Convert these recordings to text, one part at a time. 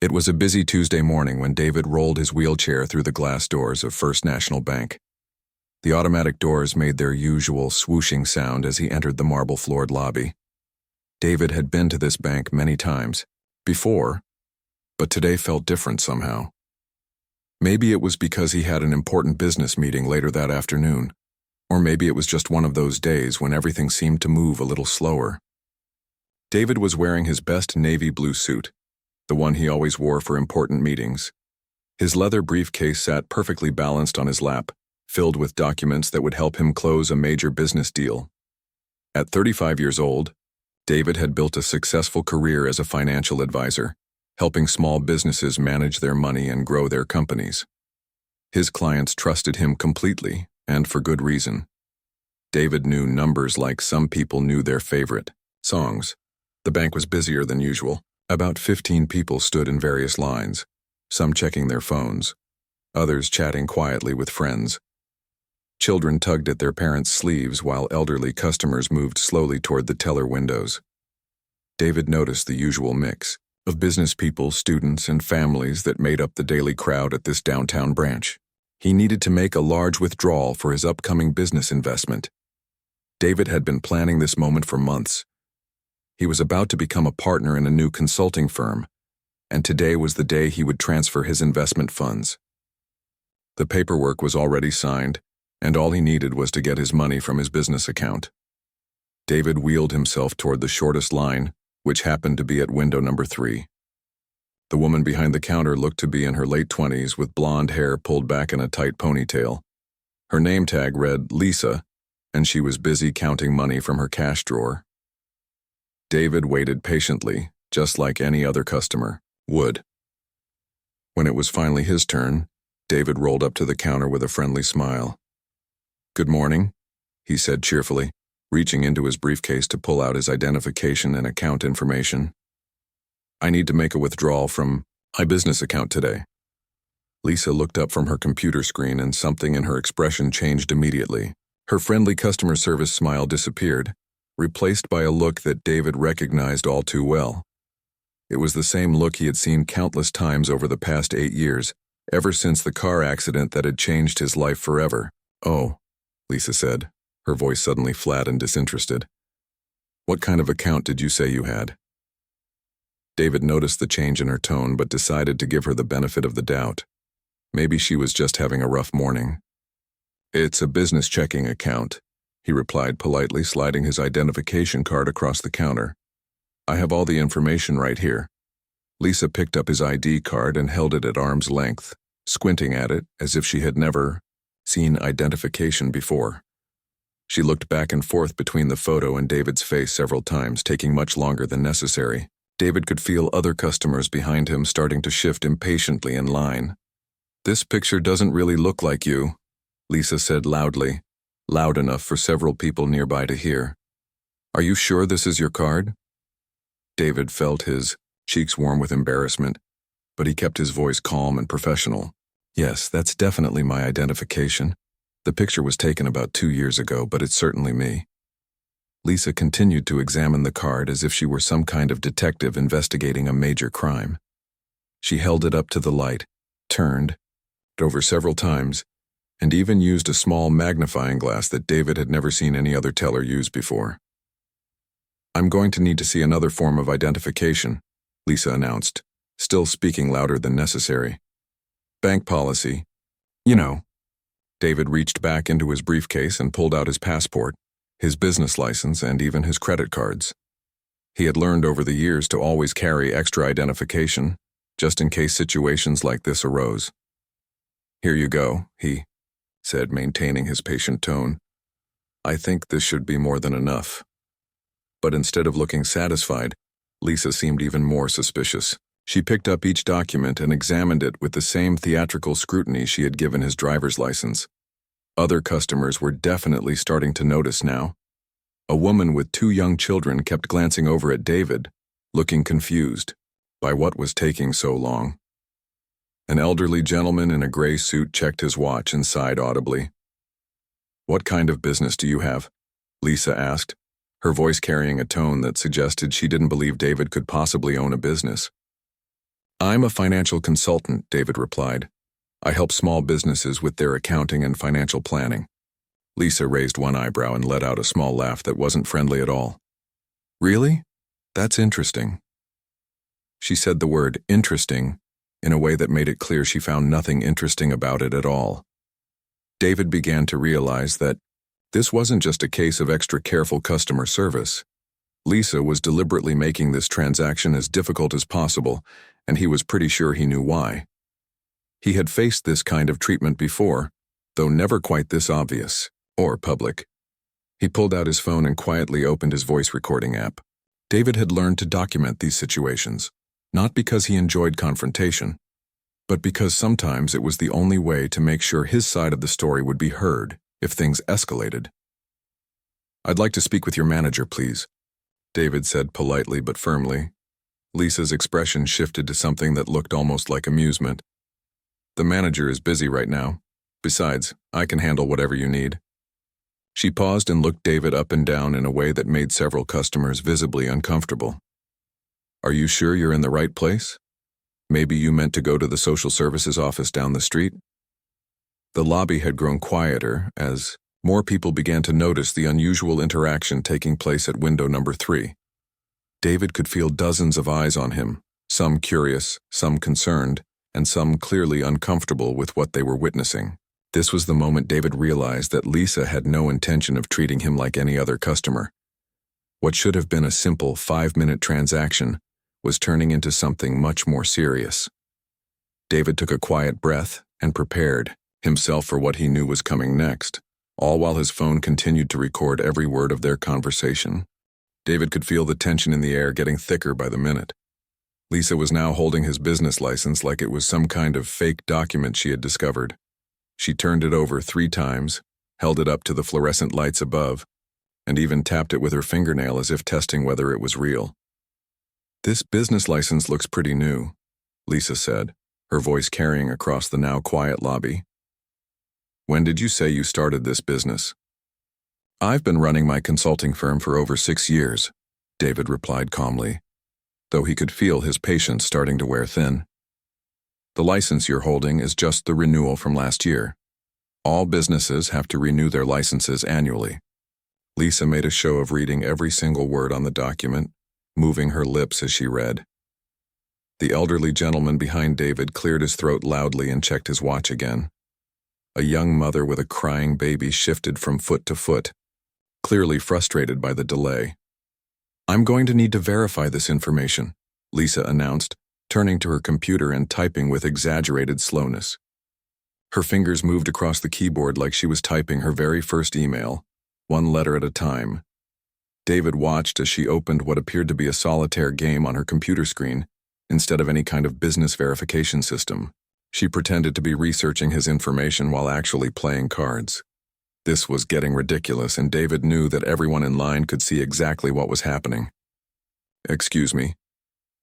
It was a busy Tuesday morning when David rolled his wheelchair through the glass doors of First National Bank. The automatic doors made their usual swooshing sound as he entered the marble-floored lobby. David had been to this bank many times before, but today felt different somehow. Maybe it was because he had an important business meeting later that afternoon, or maybe it was just one of those days when everything seemed to move a little slower. David was wearing his best navy blue suit, the one he always wore for important meetings. His leather briefcase sat perfectly balanced on his lap, filled with documents that would help him close a major business deal. At 35 years old, David had built a successful career as a financial advisor, helping small businesses manage their money and grow their companies. His clients trusted him completely, and for good reason. David knew numbers like some people knew their favorite songs. The bank was busier than usual. About 15 people stood in various lines, some checking their phones, others chatting quietly with friends. Children tugged at their parents' sleeves while elderly customers moved slowly toward the teller windows. David noticed the usual mix of business people, students, and families that made up the daily crowd at this downtown branch. He needed to make a large withdrawal for his upcoming business investment. David had been planning this moment for months. He was about to become a partner in a new consulting firm, and today was the day he would transfer his investment funds. The paperwork was already signed, and all he needed was to get his money from his business account. David wheeled himself toward the shortest line, which happened to be at window number 3. The woman behind the counter looked to be in her late 20s with blonde hair pulled back in a tight ponytail. Her name tag read Lisa, and she was busy counting money from her cash drawer. David waited patiently, just like any other customer would. When it was finally his turn, David rolled up to the counter with a friendly smile. "Good morning," he said cheerfully, reaching into his briefcase to pull out his identification and account information. "I need to make a withdrawal from my business account today." Lisa looked up from her computer screen and something in her expression changed immediately. Her friendly customer service smile disappeared, replaced by a look that David recognized all too well. It was the same look he had seen countless times over the past 8 years, ever since the car accident that had changed his life forever. "Oh," Lisa said, her voice suddenly flat and disinterested. "What kind of account did you say you had?" David noticed the change in her tone but decided to give her the benefit of the doubt. Maybe she was just having a rough morning. "It's a business checking account," he replied politely, sliding his identification card across the counter. "I have all the information right here." Lisa picked up his ID card and held it at arm's length, squinting at it as if she had never seen identification before. She looked back and forth between the photo and David's face several times, taking much longer than necessary. David could feel other customers behind him starting to shift impatiently in line. "This picture doesn't really look like you," Lisa said loudly, loud enough for several people nearby to hear. "Are you sure this is your card?" David felt his cheeks warm with embarrassment, but he kept his voice calm and professional. "Yes, that's definitely my identification. The picture was taken about 2 years ago, but it's certainly me." Lisa continued to examine the card as if she were some kind of detective investigating a major crime. She held it up to the light, turned it over several times, and even used a small magnifying glass that David had never seen any other teller use before. "I'm going to need to see another form of identification," Lisa announced, still speaking louder than necessary. "Bank policy. You know." David reached back into his briefcase and pulled out his passport, his business license, and even his credit cards. He had learned over the years to always carry extra identification, just in case situations like this arose. "Here you go," he said, maintaining his patient tone. "I think this should be more than enough." But instead of looking satisfied, Lisa seemed even more suspicious. She picked up each document and examined it with the same theatrical scrutiny she had given his driver's license. Other customers were definitely starting to notice now. A woman with 2 young children kept glancing over at David, looking confused by what was taking so long. An elderly gentleman in a gray suit checked his watch and sighed audibly. "What kind of business do you have?" Lisa asked, her voice carrying a tone that suggested she didn't believe David could possibly own a business. I'm a financial consultant, David replied. I help small businesses with their accounting and financial planning. Lisa raised one eyebrow and let out a small laugh that wasn't friendly at all. Really? That's interesting. She said the word interesting in a way that made it clear she found nothing interesting about it at all. David began to realize that this wasn't just a case of extra careful customer service. Lisa was deliberately making this transaction as difficult as possible, and he was pretty sure he knew why. He had faced this kind of treatment before, though never quite this obvious, or public. He pulled out his phone and quietly opened his voice recording app. David had learned to document these situations, not because he enjoyed confrontation, but because sometimes it was the only way to make sure his side of the story would be heard if things escalated. I'd like to speak with your manager, please, David said politely but firmly. Lisa's expression shifted to something that looked almost like amusement. The manager is busy right now. Besides, I can handle whatever you need. She paused and looked David up and down in a way that made several customers visibly uncomfortable. Are you sure you're in the right place? Maybe you meant to go to the social services office down the street? The lobby had grown quieter as more people began to notice the unusual interaction taking place at window number 3. David could feel dozens of eyes on him, some curious, some concerned, and some clearly uncomfortable with what they were witnessing. This was the moment David realized that Lisa had no intention of treating him like any other customer. What should have been a simple 5-minute transaction was turning into something much more serious. David took a quiet breath and prepared himself for what he knew was coming next, all while his phone continued to record every word of their conversation. David could feel the tension in the air getting thicker by the minute. Lisa was now holding his business license like it was some kind of fake document she had discovered. She turned it over 3 times, held it up to the fluorescent lights above, and even tapped it with her fingernail as if testing whether it was real. This business license looks pretty new, Lisa said, her voice carrying across the now quiet lobby. When did you say you started this business? I've been running my consulting firm for over 6 years, David replied calmly, though he could feel his patience starting to wear thin. The license you're holding is just the renewal from last year. All businesses have to renew their licenses annually. Lisa made a show of reading every single word on the document, moving her lips as she read. The elderly gentleman behind David cleared his throat loudly and checked his watch again. A young mother with a crying baby shifted from foot to foot, clearly frustrated by the delay. I'm going to need to verify this information, Lisa announced, turning to her computer and typing with exaggerated slowness. Her fingers moved across the keyboard like she was typing her very first email, one letter at a time. David watched as she opened what appeared to be a solitaire game on her computer screen, instead of any kind of business verification system. She pretended to be researching his information while actually playing cards. This was getting ridiculous, and David knew that everyone in line could see exactly what was happening. Excuse me,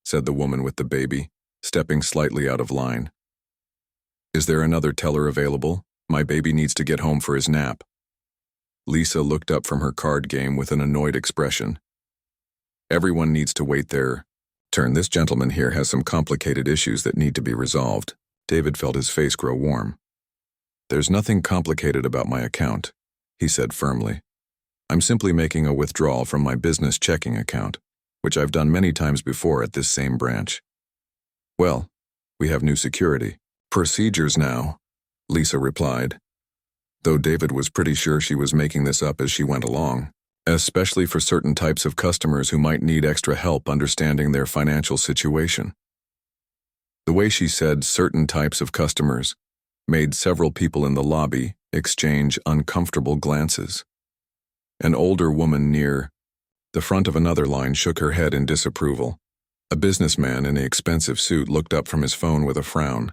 said the woman with the baby, stepping slightly out of line. Is there another teller available? My baby needs to get home for his nap. Lisa looked up from her card game with an annoyed expression. Everyone needs to wait their turn. This gentleman here has some complicated issues that need to be resolved. David felt his face grow warm. There's nothing complicated about my account, he said firmly. I'm simply making a withdrawal from my business checking account, which I've done many times before at this same branch. Well, we have new security procedures now, Lisa replied, though David was pretty sure she was making this up as she went along, especially for certain types of customers who might need extra help understanding their financial situation. The way she said certain types of customers made several people in the lobby exchange uncomfortable glances. An older woman near the front of another line shook her head in disapproval. A businessman in an expensive suit looked up from his phone with a frown.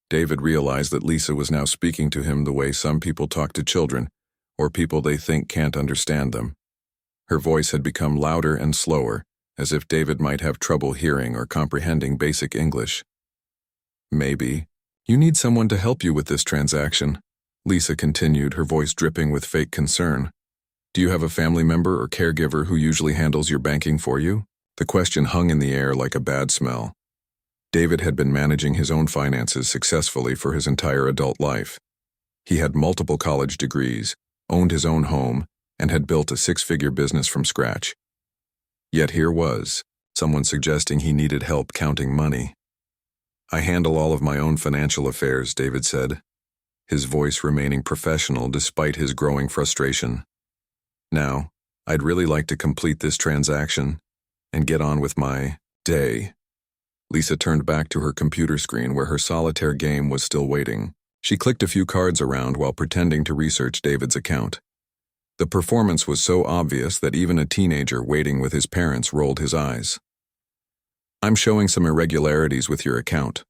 David realized that Lisa was now speaking to him the way some people talk to children, or people they think can't understand them. Her voice had become louder and slower, as if David might have trouble hearing or comprehending basic English. Maybe you need someone to help you with this transaction, Lisa continued, her voice dripping with fake concern. Do you have a family member or caregiver who usually handles your banking for you? The question hung in the air like a bad smell. David had been managing his own finances successfully for his entire adult life. He had multiple college degrees, owned his own home, and had built a six-figure business from scratch. Yet here was someone suggesting he needed help counting money. "I handle all of my own financial affairs," David said, his voice remaining professional despite his growing frustration. "Now, I'd really like to complete this transaction and get on with my day." Lisa turned back to her computer screen where her solitaire game was still waiting. She clicked a few cards around while pretending to research David's account. The performance was so obvious that even a teenager waiting with his parents rolled his eyes. "I'm showing some irregularities with your account,"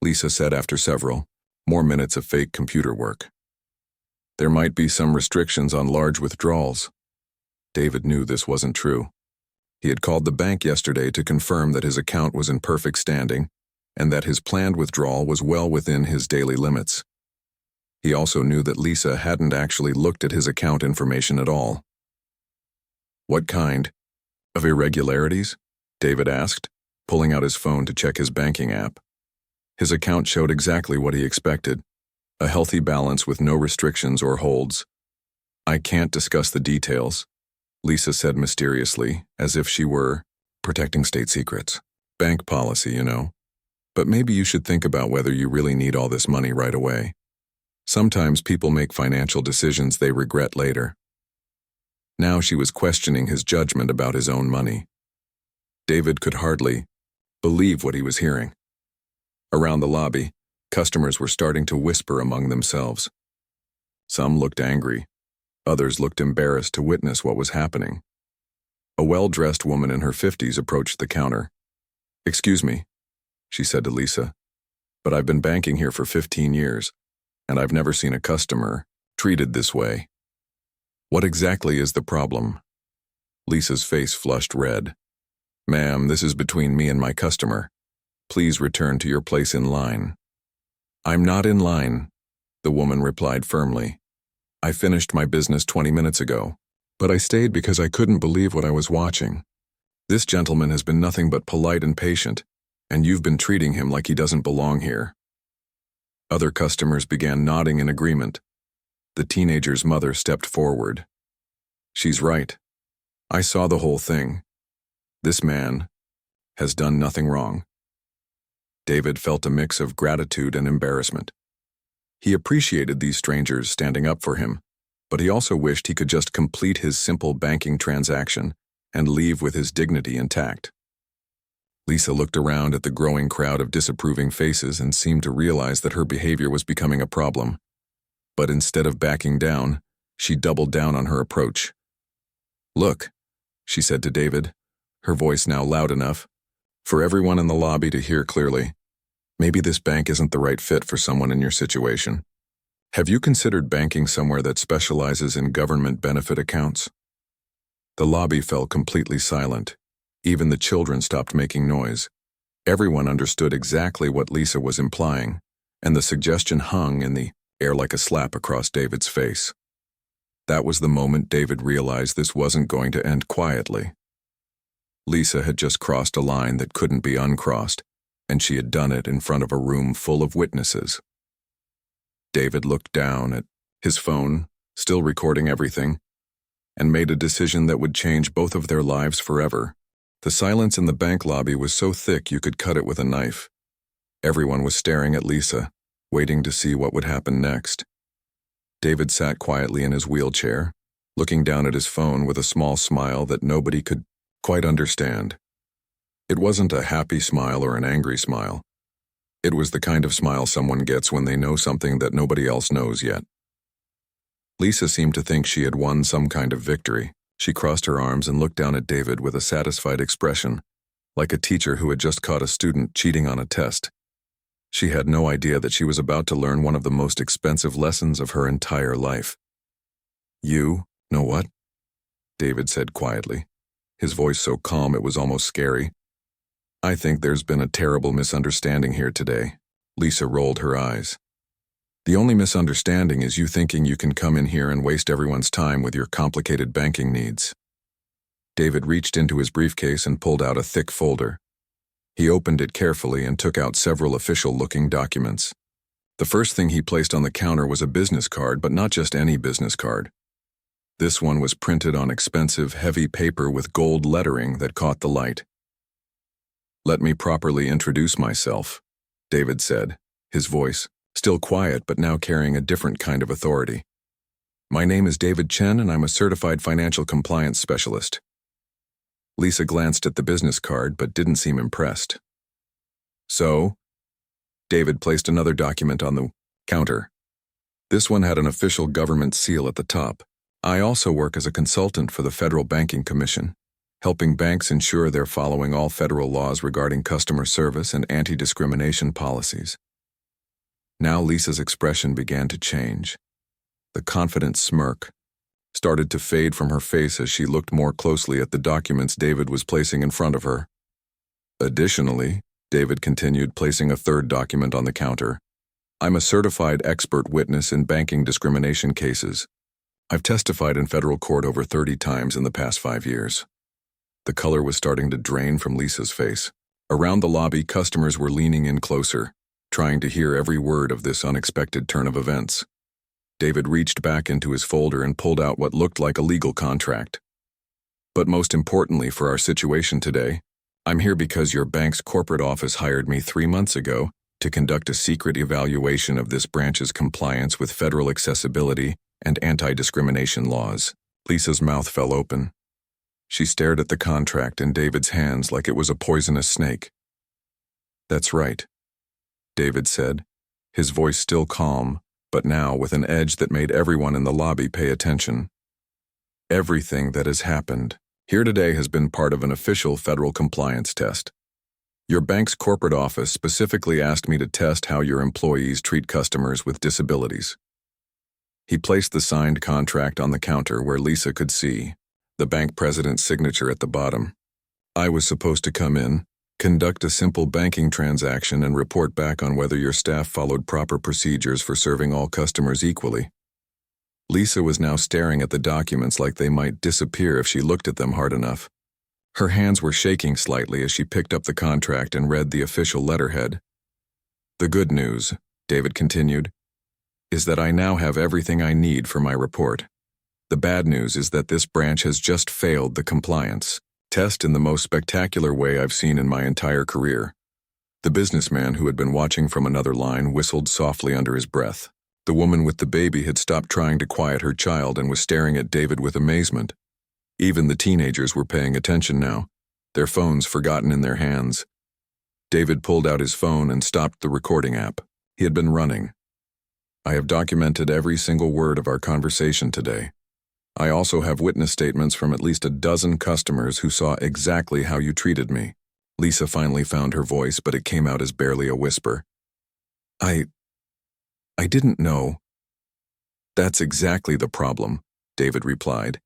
Lisa said after several more minutes of fake computer work. "There might be some restrictions on large withdrawals." David knew this wasn't true. He had called the bank yesterday to confirm that his account was in perfect standing and that his planned withdrawal was well within his daily limits. He also knew that Lisa hadn't actually looked at his account information at all. "What kind of irregularities?" David asked, pulling out his phone to check his banking app. His account showed exactly what he expected, a healthy balance with no restrictions or holds. "I can't discuss the details," Lisa said mysteriously, as if she were protecting state secrets. "Bank policy, you know. But maybe you should think about whether you really need all this money right away. Sometimes people make financial decisions they regret later." Now she was questioning his judgment about his own money. David could hardly believe what he was hearing. Around the lobby, customers were starting to whisper among themselves. Some looked angry. Others looked embarrassed to witness what was happening. A well-dressed woman in her 50s approached the counter. "Excuse me," she said to Lisa, "but I've been banking here for 15 years, and I've never seen a customer treated this way. What exactly is the problem?" Lisa's face flushed red. "Ma'am, this is between me and my customer. Please return to your place in line." "I'm not in line," the woman replied firmly. "I finished my business 20 minutes ago, but I stayed because I couldn't believe what I was watching. This gentleman has been nothing but polite and patient, and you've been treating him like he doesn't belong here." Other customers began nodding in agreement. The teenager's mother stepped forward. "She's right. I saw the whole thing. This man has done nothing wrong." David felt a mix of gratitude and embarrassment. He appreciated these strangers standing up for him, but he also wished he could just complete his simple banking transaction and leave with his dignity intact. Lisa looked around at the growing crowd of disapproving faces and seemed to realize that her behavior was becoming a problem. But instead of backing down, she doubled down on her approach. "Look," she said to David, her voice now loud enough for everyone in the lobby to hear clearly. "Maybe this bank isn't the right fit for someone in your situation. Have you considered banking somewhere that specializes in government benefit accounts?" The lobby fell completely silent. Even the children stopped making noise. Everyone understood exactly what Lisa was implying, and the suggestion hung in the air like a slap across David's face. That was the moment David realized this wasn't going to end quietly. Lisa had just crossed a line that couldn't be uncrossed, and she had done it in front of a room full of witnesses. David looked down at his phone, still recording everything, and made a decision that would change both of their lives forever. The silence in the bank lobby was so thick you could cut it with a knife. Everyone was staring at Lisa, waiting to see what would happen next. David sat quietly in his wheelchair, looking down at his phone with a small smile that nobody could quite understand. It wasn't a happy smile or an angry smile. It was the kind of smile someone gets when they know something that nobody else knows yet. Lisa seemed to think she had won some kind of victory. She crossed her arms and looked down at David with a satisfied expression, like a teacher who had just caught a student cheating on a test. She had no idea that she was about to learn one of the most expensive lessons of her entire life. "You know what?" David said quietly, his voice so calm it was almost scary. "I think there's been a terrible misunderstanding here today." Lisa rolled her eyes. "The only misunderstanding is you thinking you can come in here and waste everyone's time with your complicated banking needs." David reached into his briefcase and pulled out a thick folder. He opened it carefully and took out several official-looking documents. The first thing he placed on the counter was a business card, but not just any business card. This one was printed on expensive, heavy paper with gold lettering that caught the light. "Let me properly introduce myself," David said, his voice still quiet but now carrying a different kind of authority. "My name is David Chen and I'm a certified financial compliance specialist." Lisa glanced at the business card but didn't seem impressed. "So?" David placed another document on the counter. This one had an official government seal at the top. "I also work as a consultant for the Federal Banking Commission, helping banks ensure they're following all federal laws regarding customer service and anti-discrimination policies." Now Lisa's expression began to change. The confident smirk started to fade from her face as she looked more closely at the documents David was placing in front of her. "Additionally," David continued, placing a third document on the counter, "I'm a certified expert witness in banking discrimination cases. I've testified in federal court over 30 times in the past 5 years." The color was starting to drain from Lisa's face. Around the lobby, customers were leaning in closer, trying to hear every word of this unexpected turn of events. David reached back into his folder and pulled out what looked like a legal contract. "But most importantly for our situation today, I'm here because your bank's corporate office hired me 3 months ago to conduct a secret evaluation of this branch's compliance with federal accessibility and anti-discrimination laws." Lisa's mouth fell open. She stared at the contract in David's hands like it was a poisonous snake. "That's right," David said, his voice still calm, but now with an edge that made everyone in the lobby pay attention. "Everything that has happened here today has been part of an official federal compliance test. Your bank's corporate office specifically asked me to test how your employees treat customers with disabilities." He placed the signed contract on the counter where Lisa could see the bank president's signature at the bottom. "I was supposed to come in, conduct a simple banking transaction and report back on whether your staff followed proper procedures for serving all customers equally." Lisa was now staring at the documents like they might disappear if she looked at them hard enough. Her hands were shaking slightly as she picked up the contract and read the official letterhead. "The good news," David continued, "is that I now have everything I need for my report. The bad news is that this branch has just failed the compliance test in the most spectacular way I've seen in my entire career." The businessman who had been watching from another line whistled softly under his breath. The woman with the baby had stopped trying to quiet her child and was staring at David with amazement. Even the teenagers were paying attention now, their phones forgotten in their hands. David pulled out his phone and stopped the recording app. He had been running. "I have documented every single word of our conversation today. I also have witness statements from at least a dozen customers who saw exactly how you treated me." Lisa finally found her voice, but it came out as barely a whisper. I didn't know." "That's exactly the problem," David replied.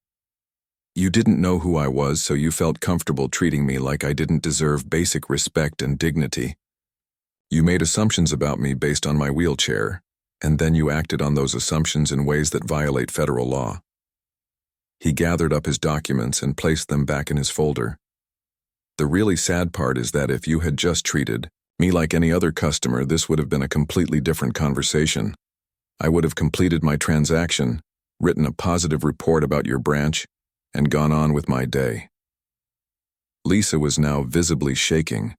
"You didn't know who I was, so you felt comfortable treating me like I didn't deserve basic respect and dignity. You made assumptions about me based on my wheelchair, and then you acted on those assumptions in ways that violate federal law." He gathered up his documents and placed them back in his folder. "The really sad part is that if you had just treated me like any other customer, this would have been a completely different conversation. I would have completed my transaction, written a positive report about your branch, and gone on with my day." Lisa was now visibly shaking.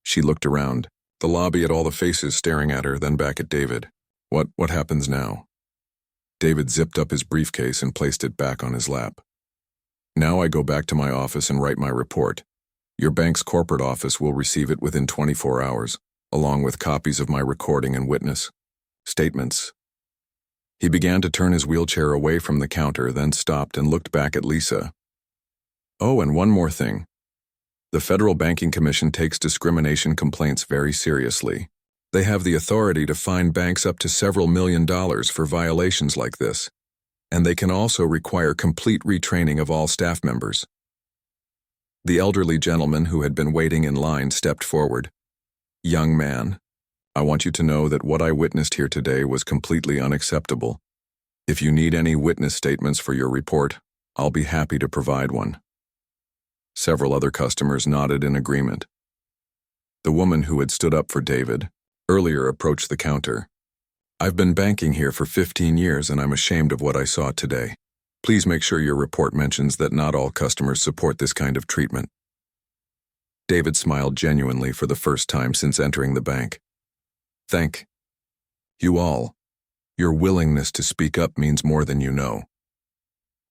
She looked around, the lobby at all the faces staring at her, then back at David. What happens now?" David zipped up his briefcase and placed it back on his lap. "Now I go back to my office and write my report. Your bank's corporate office will receive it within 24 hours, along with copies of my recording and witness statements." He began to turn his wheelchair away from the counter, then stopped and looked back at Lisa. "Oh, and one more thing. The Federal Banking Commission takes discrimination complaints very seriously. They have the authority to fine banks up to several $1,000,000 for violations like this, and they can also require complete retraining of all staff members." The elderly gentleman who had been waiting in line stepped forward. "Young man, I want you to know that what I witnessed here today was completely unacceptable. If you need any witness statements for your report, I'll be happy to provide one." Several other customers nodded in agreement. The woman who had stood up for David earlier approached the counter. "I've been banking here for 15 years and I'm ashamed of what I saw today. Please make sure your report mentions that not all customers support this kind of treatment." David smiled genuinely for the first time since entering the bank. "Thank you all. Your willingness to speak up means more than you know."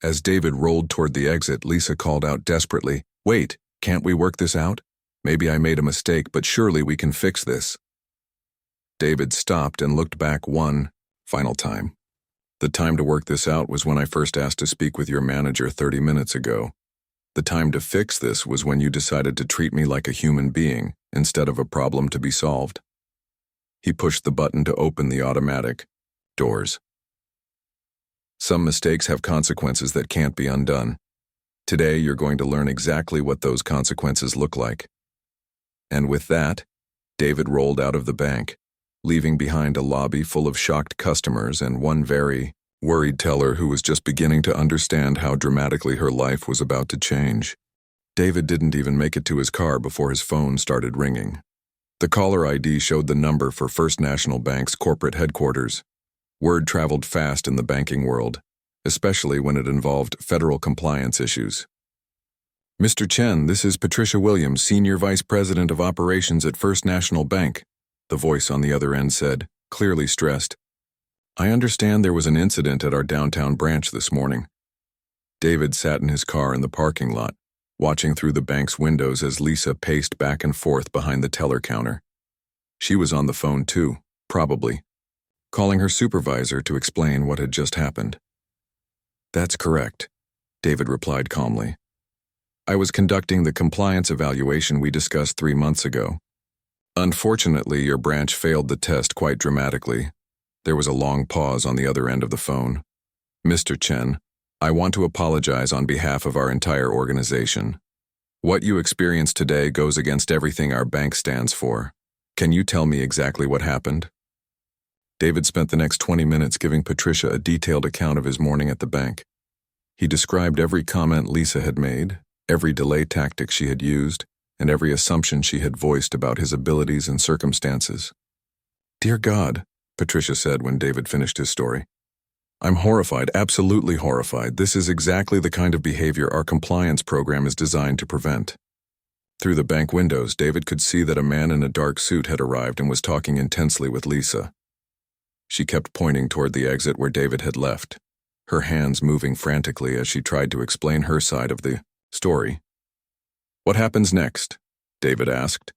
As David rolled toward the exit, Lisa called out desperately, "Wait, can't we work this out? Maybe I made a mistake, but surely we can fix this." David stopped and looked back one final time. "The time to work this out was when I first asked to speak with your manager 30 minutes ago. The time to fix this was when you decided to treat me like a human being instead of a problem to be solved." He pushed the button to open the automatic doors. Some mistakes have consequences that can't be undone. Today, you're going to learn exactly what those consequences look like. And with that, David rolled out of the bank, leaving behind a lobby full of shocked customers and one very worried teller who was just beginning to understand how dramatically her life was about to change. David didn't even make it to his car before his phone started ringing. The caller ID showed the number for First National Bank's corporate headquarters. Word traveled fast in the banking world, especially when it involved federal compliance issues. "Mr. Chen, this is Patricia Williams, Senior Vice President of Operations at First National Bank," the voice on the other end said, clearly stressed. "I understand there was an incident at our downtown branch this morning." David sat in his car in the parking lot, watching through the bank's windows as Lisa paced back and forth behind the teller counter. She was on the phone too, probably, calling her supervisor to explain what had just happened. "That's correct," David replied calmly. "I was conducting the compliance evaluation we discussed 3 months ago. Unfortunately, your branch failed the test quite dramatically." There was a long pause on the other end of the phone. "Mr. Chen, I want to apologize on behalf of our entire organization. What you experienced today goes against everything our bank stands for. Can you tell me exactly what happened?" David spent the next 20 minutes giving Patricia a detailed account of his morning at the bank. He described every comment Lisa had made, every delay tactic she had used, and every assumption she had voiced about his abilities and circumstances. "Dear God," Patricia said when David finished his story. "I'm horrified, absolutely horrified. This is exactly the kind of behavior our compliance program is designed to prevent." Through the bank windows, David could see that a man in a dark suit had arrived and was talking intensely with Lisa. She kept pointing toward the exit where David had left, her hands moving frantically as she tried to explain her side of the story. "What happens next?" David asked,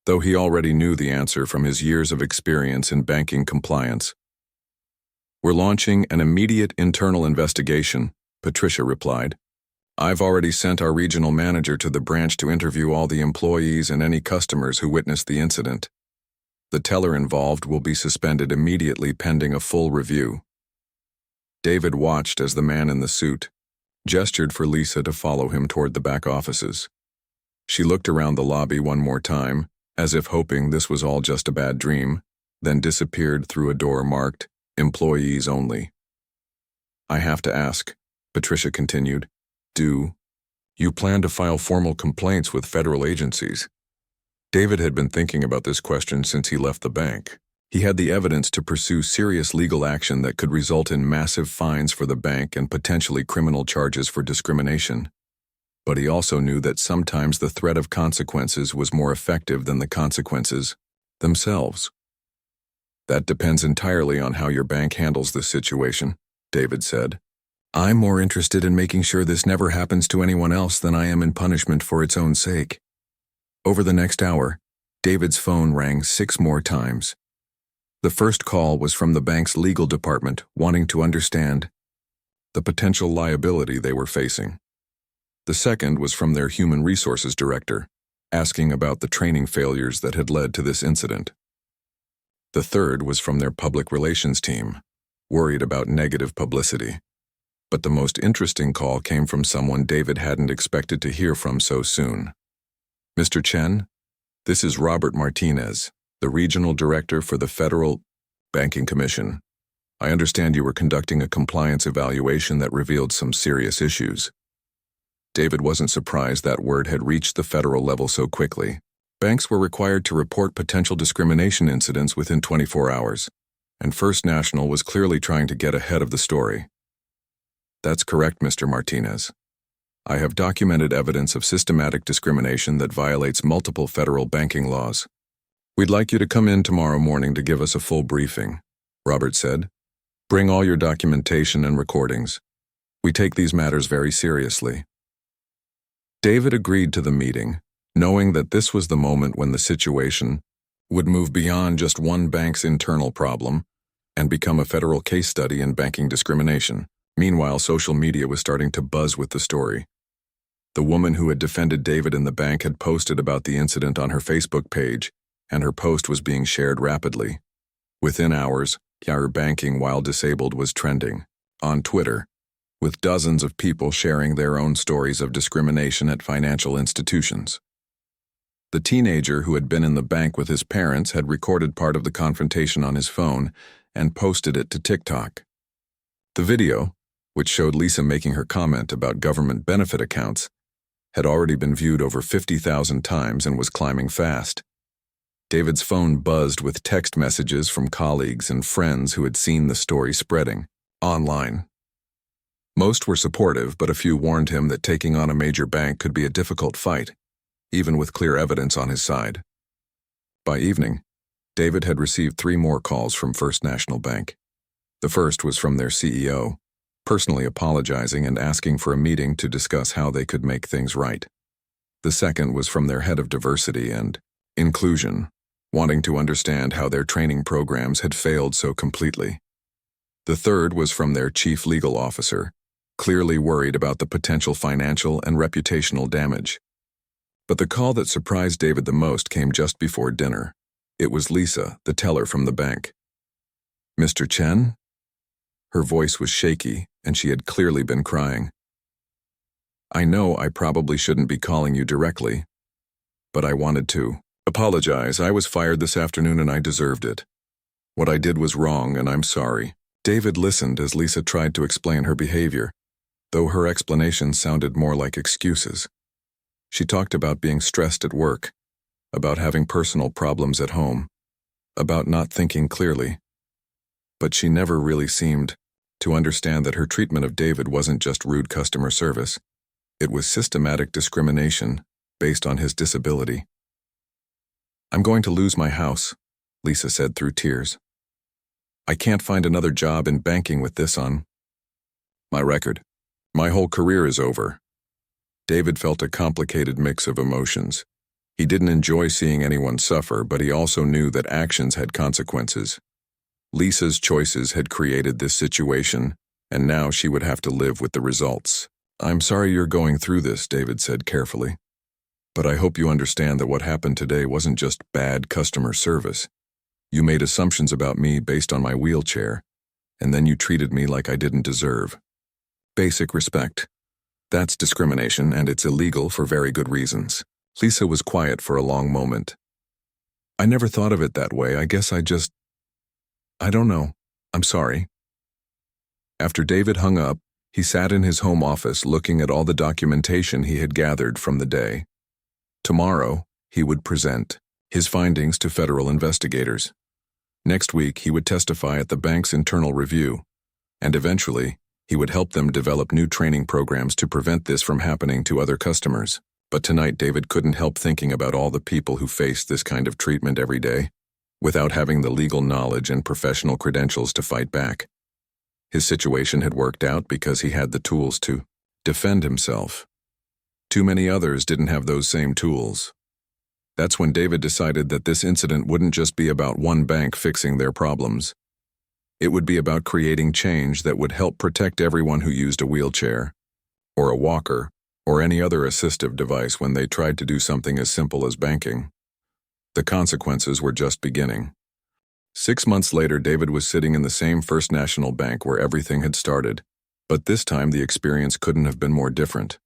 though he already knew the answer from his years of experience in banking compliance. "We're launching an immediate internal investigation," Patricia replied. "I've already sent our regional manager to the branch to interview all the employees and any customers who witnessed the incident. The teller involved will be suspended immediately pending a full review." David watched as the man in the suit gestured for Lisa to follow him toward the back offices. She looked around the lobby one more time, as if hoping this was all just a bad dream, then disappeared through a door marked "Employees Only." "I have to ask," Patricia continued, "do you plan to file formal complaints with federal agencies?" David had been thinking about this question since he left the bank. He had the evidence to pursue serious legal action that could result in massive fines for the bank and potentially criminal charges for discrimination. But he also knew that sometimes the threat of consequences was more effective than the consequences themselves. "That depends entirely on how your bank handles this situation," David said. "I'm more interested in making sure this never happens to anyone else than I am in punishment for its own sake." Over the next hour, David's phone rang 6 more times. The first call was from the bank's legal department wanting to understand the potential liability they were facing. The second was from their human resources director, asking about the training failures that had led to this incident. The third was from their public relations team, worried about negative publicity. But the most interesting call came from someone David hadn't expected to hear from so soon. "Mr. Chen, this is Robert Martinez, the Regional Director for the Federal Banking Commission. I understand you were conducting a compliance evaluation that revealed some serious issues." David wasn't surprised that word had reached the federal level so quickly. Banks were required to report potential discrimination incidents within 24 hours, and First National was clearly trying to get ahead of the story. That's correct, Mr. Martinez. I have documented evidence of systematic discrimination that violates multiple federal banking laws. We'd like you to come in tomorrow morning to give us a full briefing, Robert said. Bring all your documentation and recordings. We take these matters very seriously. David agreed to the meeting, knowing that this was the moment when the situation would move beyond just one bank's internal problem and become a federal case study in banking discrimination. Meanwhile, social media was starting to buzz with the story. The woman who had defended David in the bank had posted about the incident on her Facebook page, and her post was being shared rapidly. Within hours, "Your banking while disabled" was trending on Twitter, with dozens of people sharing their own stories of discrimination at financial institutions. The teenager who had been in the bank with his parents had recorded part of the confrontation on his phone and posted it to TikTok. The video, which showed Lisa making her comment about government benefit accounts, had already been viewed over 50,000 times and was climbing fast. David's phone buzzed with text messages from colleagues and friends who had seen the story spreading online. Most were supportive, but a few warned him that taking on a major bank could be a difficult fight, even with clear evidence on his side. By evening, David had received 3 more calls from First National Bank. The first was from their CEO, personally apologizing and asking for a meeting to discuss how they could make things right. The second was from their head of diversity and inclusion, wanting to understand how their training programs had failed so completely. The third was from their chief legal officer, clearly worried about the potential financial and reputational damage. But the call that surprised David the most came just before dinner. It was Lisa, the teller from the bank. "Mr. Chen?" Her voice was shaky, and she had clearly been crying. "I know I probably shouldn't be calling you directly, but I wanted to apologize. I was fired this afternoon and I deserved it. What I did was wrong and I'm sorry." David listened as Lisa tried to explain her behavior, though her explanations sounded more like excuses. She talked about being stressed at work, about having personal problems at home, about not thinking clearly. But she never really seemed to understand that her treatment of David wasn't just rude customer service. It was systematic discrimination based on his disability. "I'm going to lose my house," Lisa said through tears. "I can't find another job in banking with this on my record. My whole career is over." David felt a complicated mix of emotions. He didn't enjoy seeing anyone suffer, but he also knew that actions had consequences. Lisa's choices had created this situation, and now she would have to live with the results. "I'm sorry you're going through this," David said carefully. "But I hope you understand that what happened today wasn't just bad customer service. You made assumptions about me based on my wheelchair, and then you treated me like I didn't deserve. Basic respect. That's discrimination, and it's illegal for very good reasons." Lisa was quiet for a long moment. "I never thought of it that way. I guess I don't know. I'm sorry." After David hung up, he sat in his home office looking at all the documentation he had gathered from the day. Tomorrow, he would present his findings to federal investigators. Next week, he would testify at the bank's internal review, and eventually, he would help them develop new training programs to prevent this from happening to other customers. But tonight, David couldn't help thinking about all the people who faced this kind of treatment every day, without having the legal knowledge and professional credentials to fight back. His situation had worked out because he had the tools to defend himself. Too many others didn't have those same tools. That's when David decided that this incident wouldn't just be about one bank fixing their problems. It would be about creating change that would help protect everyone who used a wheelchair, or a walker, or any other assistive device when they tried to do something as simple as banking. The consequences were just beginning. 6 months later, David was sitting in the same First National Bank where everything had started, but this time the experience couldn't have been more different.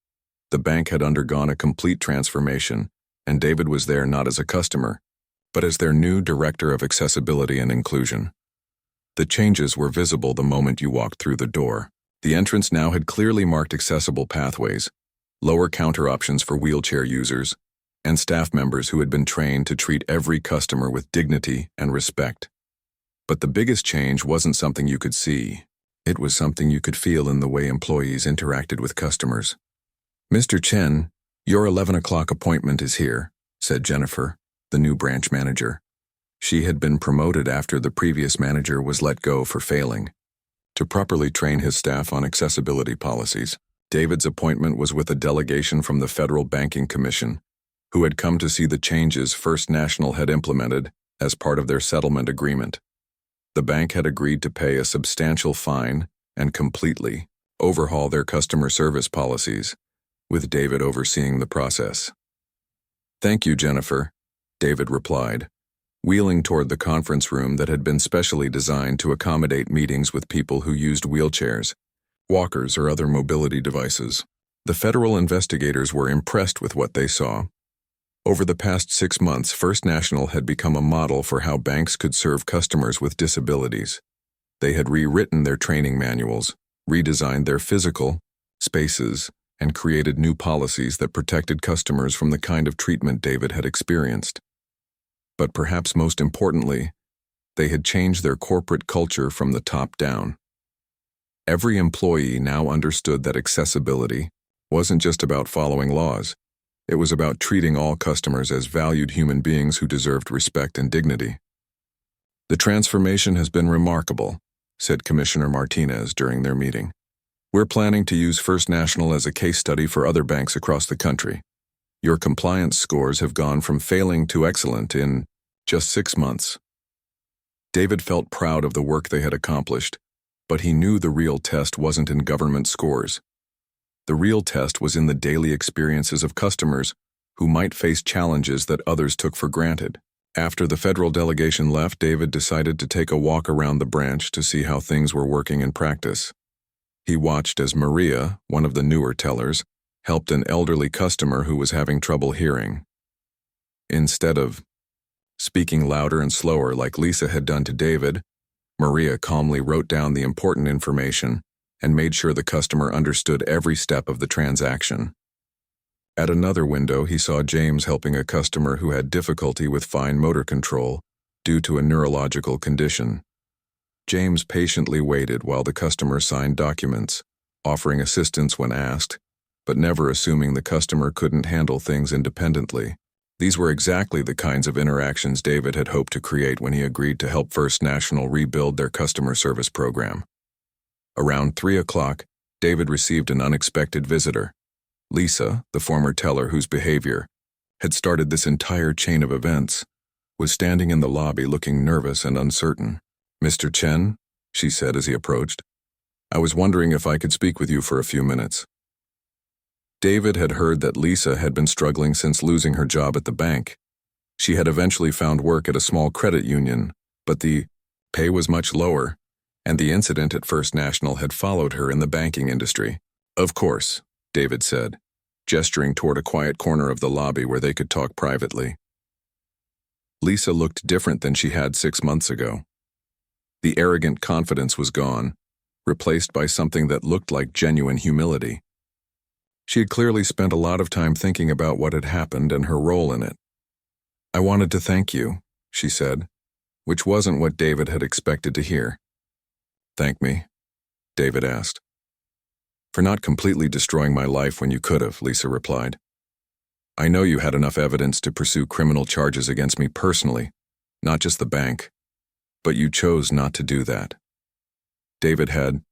The bank had undergone a complete transformation, and David was there not as a customer, but as their new director of accessibility and inclusion. The changes were visible the moment you walked through the door. The entrance now had clearly marked accessible pathways, lower counter options for wheelchair users, and staff members who had been trained to treat every customer with dignity and respect. But the biggest change wasn't something you could see. It was something you could feel in the way employees interacted with customers. "Mr. Chen, your 11 o'clock appointment is here," said Jennifer, the new branch manager. She had been promoted after the previous manager was let go for failing to properly train his staff on accessibility policies. David's appointment was with a delegation from the Federal Banking Commission, who had come to see the changes First National had implemented as part of their settlement agreement. The bank had agreed to pay a substantial fine and completely overhaul their customer service policies, with David overseeing the process. "Thank you, Jennifer," David replied, wheeling toward the conference room that had been specially designed to accommodate meetings with people who used wheelchairs, walkers, or other mobility devices. The federal investigators were impressed with what they saw. Over the past 6 months, First National had become a model for how banks could serve customers with disabilities. They had rewritten their training manuals, redesigned their physical spaces, and created new policies that protected customers from the kind of treatment David had experienced. But perhaps most importantly, they had changed their corporate culture from the top down. Every employee now understood that accessibility wasn't just about following laws. It was about treating all customers as valued human beings who deserved respect and dignity. "The transformation has been remarkable," said Commissioner Martinez during their meeting. "We're planning to use First National as a case study for other banks across the country. Your compliance scores have gone from failing to excellent in just 6 months." David felt proud of the work they had accomplished, but he knew the real test wasn't in government scores. The real test was in the daily experiences of customers who might face challenges that others took for granted. After the federal delegation left, David decided to take a walk around the branch to see how things were working in practice. He watched as Maria, one of the newer tellers, helped an elderly customer who was having trouble hearing. Instead of speaking louder and slower like Lisa had done to David, Maria calmly wrote down the important information and made sure the customer understood every step of the transaction. At another window, he saw James helping a customer who had difficulty with fine motor control due to a neurological condition. James patiently waited while the customer signed documents, offering assistance when asked, but never assuming the customer couldn't handle things independently. These were exactly the kinds of interactions David had hoped to create when he agreed to help First National rebuild their customer service program. Around 3 o'clock, David received an unexpected visitor. Lisa, the former teller whose behavior had started this entire chain of events, was standing in the lobby looking nervous and uncertain. "Mr. Chen," she said as he approached, "I was wondering if I could speak with you for a few minutes." David had heard that Lisa had been struggling since losing her job at the bank. She had eventually found work at a small credit union, but the pay was much lower, and the incident at First National had followed her in the banking industry. "Of course," David said, gesturing toward a quiet corner of the lobby where they could talk privately. Lisa looked different than she had 6 months ago. The arrogant confidence was gone, replaced by something that looked like genuine humility. She had clearly spent a lot of time thinking about what had happened and her role in it. "I wanted to thank you," she said, which wasn't what David had expected to hear. "Thank me?" David asked. "For not completely destroying my life when you could have," Lisa replied. "I know you had enough evidence to pursue criminal charges against me personally, not just the bank, but you chose not to do that." David had,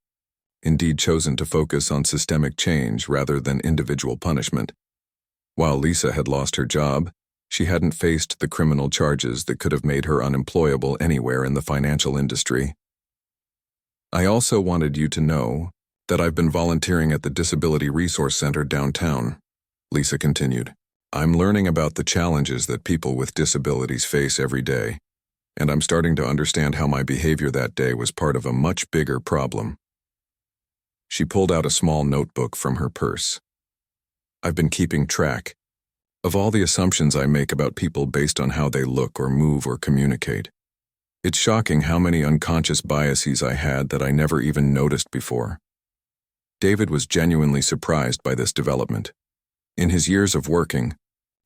indeed, chosen to focus on systemic change rather than individual punishment. While Lisa had lost her job, she hadn't faced the criminal charges that could have made her unemployable anywhere in the financial industry. "I also wanted you to know that I've been volunteering at the Disability Resource Center downtown," Lisa continued. "I'm learning about the challenges that people with disabilities face every day, and I'm starting to understand how my behavior that day was part of a much bigger problem." She pulled out a small notebook from her purse. "I've been keeping track of all the assumptions I make about people based on how they look or move or communicate. It's shocking how many unconscious biases I had that I never even noticed before." David was genuinely surprised by this development. In his years of working,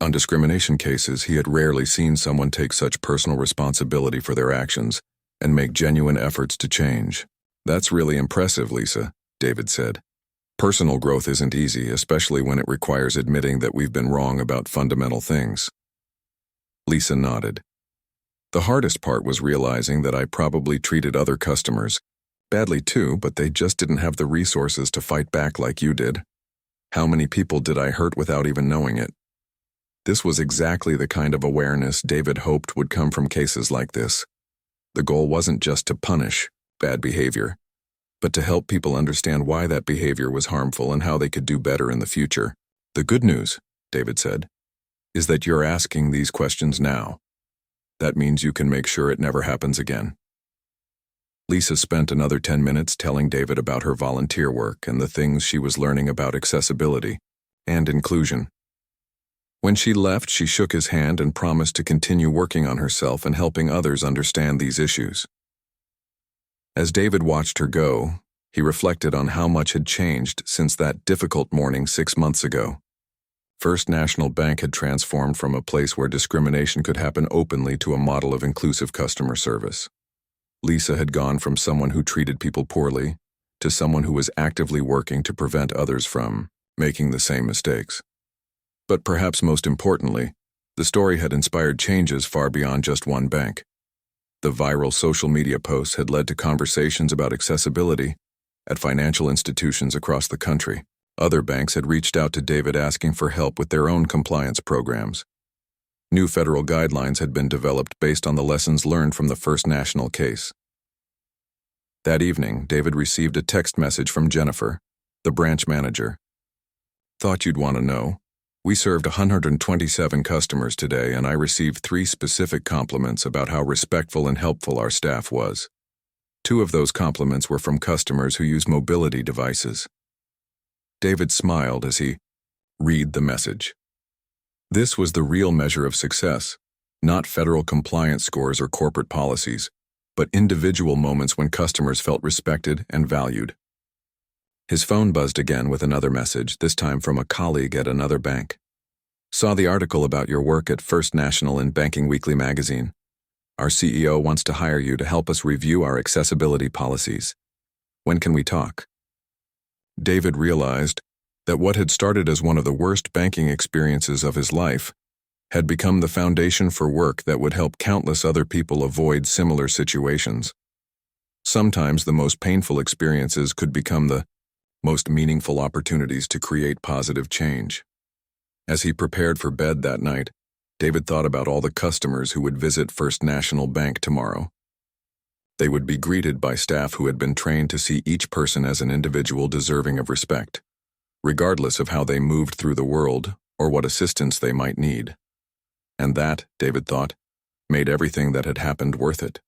On discrimination cases, he had rarely seen someone take such personal responsibility for their actions and make genuine efforts to change. "That's really impressive, Lisa," David said. "Personal growth isn't easy, especially when it requires admitting that we've been wrong about fundamental things." Lisa nodded. "The hardest part was realizing that I probably treated other customers badly too, but they just didn't have the resources to fight back like you did. How many people did I hurt without even knowing it?" This was exactly the kind of awareness David hoped would come from cases like this. The goal wasn't just to punish bad behavior, but to help people understand why that behavior was harmful and how they could do better in the future. "The good news," David said, "is that you're asking these questions now. That means you can make sure it never happens again." Lisa spent another 10 minutes telling David about her volunteer work and the things she was learning about accessibility and inclusion. When she left, she shook his hand and promised to continue working on herself and helping others understand these issues. As David watched her go, he reflected on how much had changed since that difficult morning 6 months ago. First National Bank had transformed from a place where discrimination could happen openly to a model of inclusive customer service. Lisa had gone from someone who treated people poorly to someone who was actively working to prevent others from making the same mistakes. But perhaps most importantly, the story had inspired changes far beyond just one bank. The viral social media posts had led to conversations about accessibility at financial institutions across the country. Other banks had reached out to David asking for help with their own compliance programs. New federal guidelines had been developed based on the lessons learned from the First National case. That evening, David received a text message from Jennifer, the branch manager. "Thought you'd want to know. We served 127 customers today, and I received 3 specific compliments about how respectful and helpful our staff was. 2 of those compliments were from customers who use mobility devices." David smiled as he read the message. This was the real measure of success, not federal compliance scores or corporate policies, but individual moments when customers felt respected and valued. His phone buzzed again with another message, this time from a colleague at another bank. "Saw the article about your work at First National in Banking Weekly magazine. Our CEO wants to hire you to help us review our accessibility policies. When can we talk?" David realized that what had started as one of the worst banking experiences of his life had become the foundation for work that would help countless other people avoid similar situations. Sometimes the most painful experiences could become the most meaningful opportunities to create positive change. As he prepared for bed that night, David thought about all the customers who would visit First National Bank tomorrow. They would be greeted by staff who had been trained to see each person as an individual deserving of respect, regardless of how they moved through the world or what assistance they might need. And that, David thought, made everything that had happened worth it.